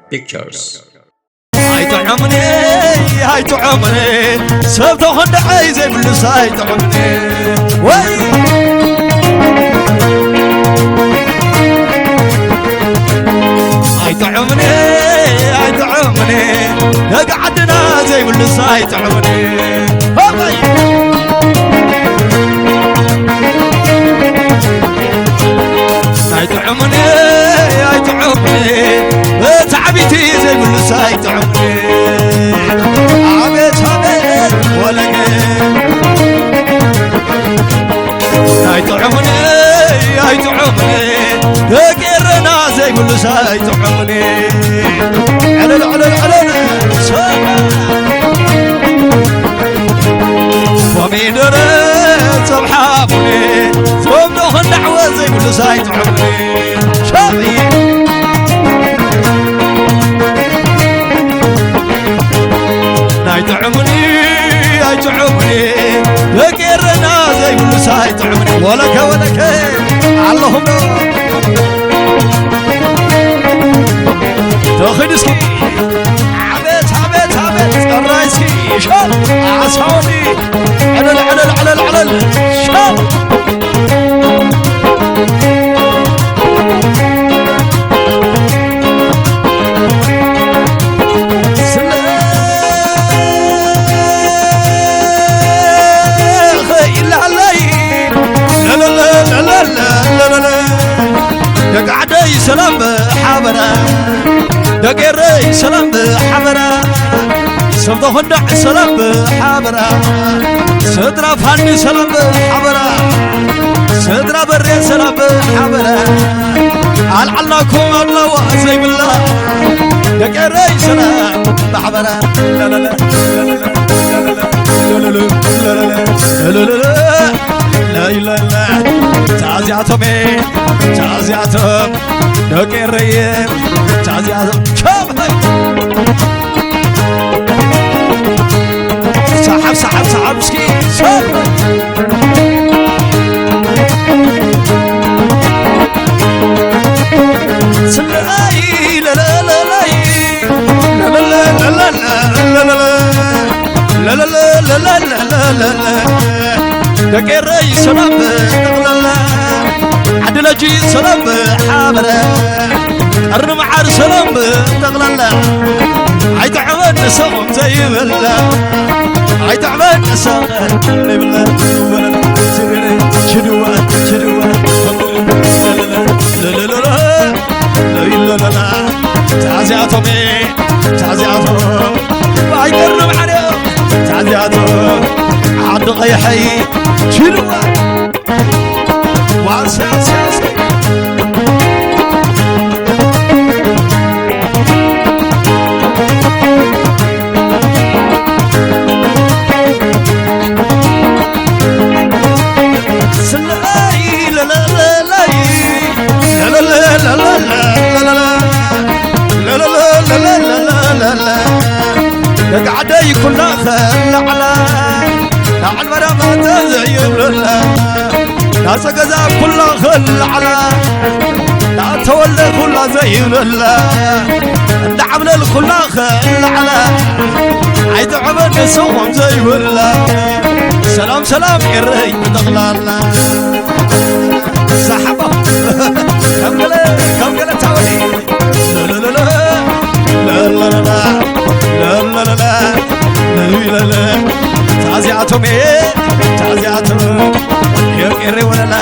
Pictures. هاي تعمني هاي تعمني سبتو خد عايزة بلس هاي تعمني وي هاي تعمني هاي تعمني نقعدنا زي بلس هاي تعمني هاي تعمني هاي تعمني تعبيتي زي بلس هاي تعمني عبيت عبيت ولا هاي تعمني هاي تعمني تقرنا زي بلس هاي تعمني علل علل علل ومين ريت صبحابني ثم نوخن دعوة زي بلس هاي تعمني شابي هاي تعمني هاي تعمني تقرنا زي بلس هاي تعمني ولك اللهم تاخدسكي عبيت عبيت عبيت الرايسكي شاب عصوني علل علل علل علل شاب قعدي سلام بحبرة دقيري سلام بحبرة سبضو خندع سلام بحبرة سدرا فاني سلام بحبرة سدرا بري سلام بحبرة علعلكم الله زي بالله دقيري سلام بحبرة لا لا لا لا لا لا لا لا لا لا لا تعزياتهم تعزياتهم نقريم تعزياتهم كم سحب سحب سحب مسكين سحب سلاي لا لا لا لا لا لا لا لا لا لا لا لا لا لا لا لا دقيري سلام بغللا عدلجي سلام بحابرة قرن معار سلام بغللا عاي تعبان سوم زي بلا عاي تعبان سوم زي بلا شدوا شدوا لا لا لا لا لا لا لا تعزياتهم تعزياتهم عاي قرن معار تعزياتهم عاد غيحي شنو واساسي سلاي لا لا لا لا لا لا لا لا لا لا لا لا قعدي كلها خل على على المرام تزين لله ناس قزا كلها خل على لا تولى كلها زين لله النعمل كلها خل على عيد عمل سوم زي ولا سلام سلام يري دغلانا سحبه كم قال تعالي لا لا لا لا لا لا لا لا لا لا لا تعزياتهم تعزياتهم يقري ولا لا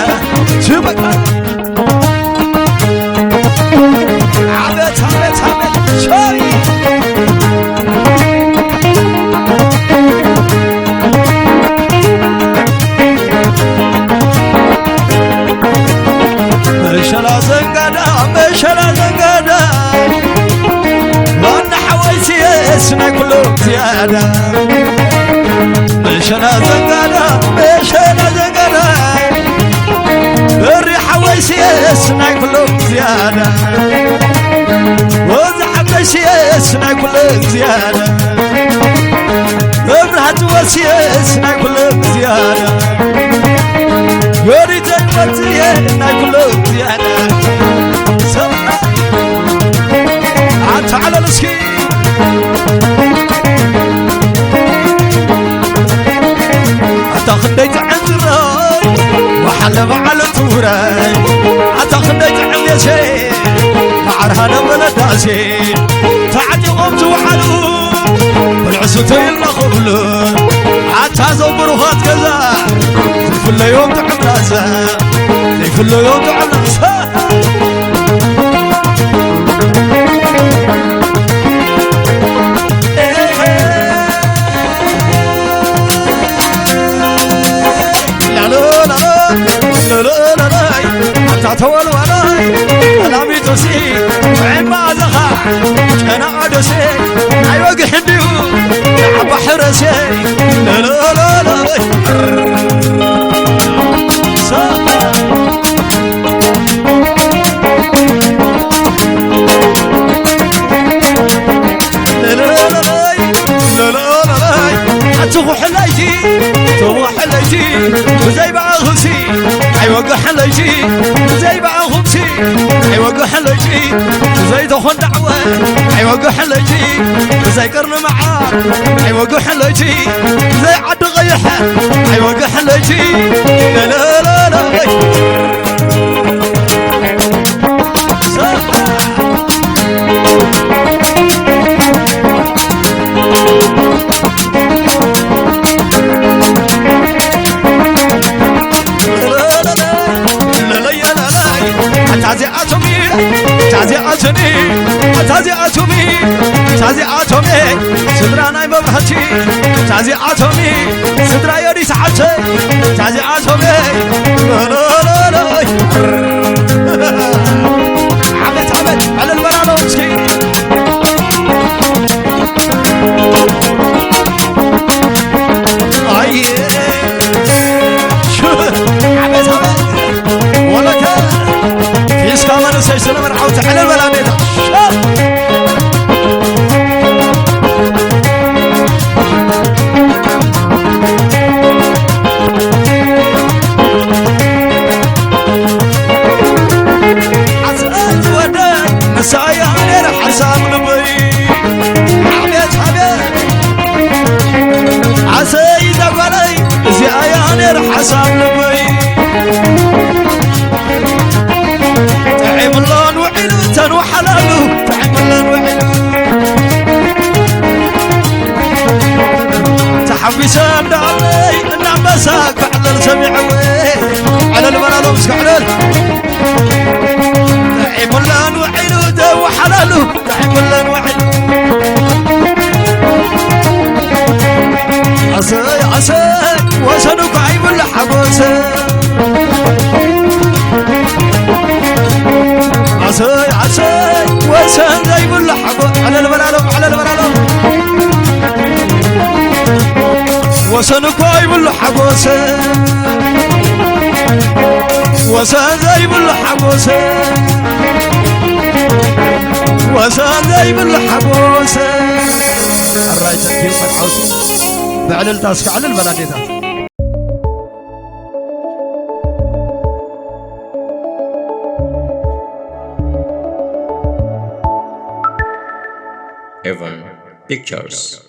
شبك عبت عبت عبت شاري مشلا زنقادا مشلا زنقادا وانا حويسي اسنا كله زيادة مشلا زنقادا مشلا زنقادا بري حويسي اسنا كله زيادة وزحب ليسي اسنا كله زيادة ابرهت وسي اسنا كله زيادة يوري تنبتي اسنا كله زيادة تعال نسكي أتاخديت عندراي وحلب على توراي أتاخديت عميسي معرها نبلا داسي تعدي قمت وحلو بالعسوتي المخبلون حتى زبروخات كذا كل يوم تعملها كل يوم تعملها تول وراي كلامي توسي وعين ما زخا انا عدسي ايوه حبيو يا بحرسي لا لا لا لا تو حلايجي زي بعضهم ايوه حلايجي زي بعضهم ايوه حلايجي زي دخل دعوه ايوه حلايجي زي قرن معار ايوه حلايجي زي عد غيحه ايوه حلايجي لا لا لا لا تعزياتهم سدرانا ببهتي تعزياتهم سدرا يدي ساعتي تعزياتهم لا لا لا عمت على البنانو مسكين اي شو عمت ولا كان في سكامر سيسلم مرعوت على البلانيتا حساب لبي تعيم اللون وعلو تنو حلالو تعيم اللون وعلو تحبي سام دعلي النعم بساك بعد السميعوي على البلد امسك على تعيم اللون وعلو تنو حلالو تعيم اللون وعلو عساي وسنك عيب الحبوسة عساي وسن عيب الحبوسة على البلالو وسنك عيب الحبوسة وسن عيب الحبوسة وسن عيب الحبوسة الرايتك كيف الحوسة بعد التاسك على البلاديات Evan Pictures.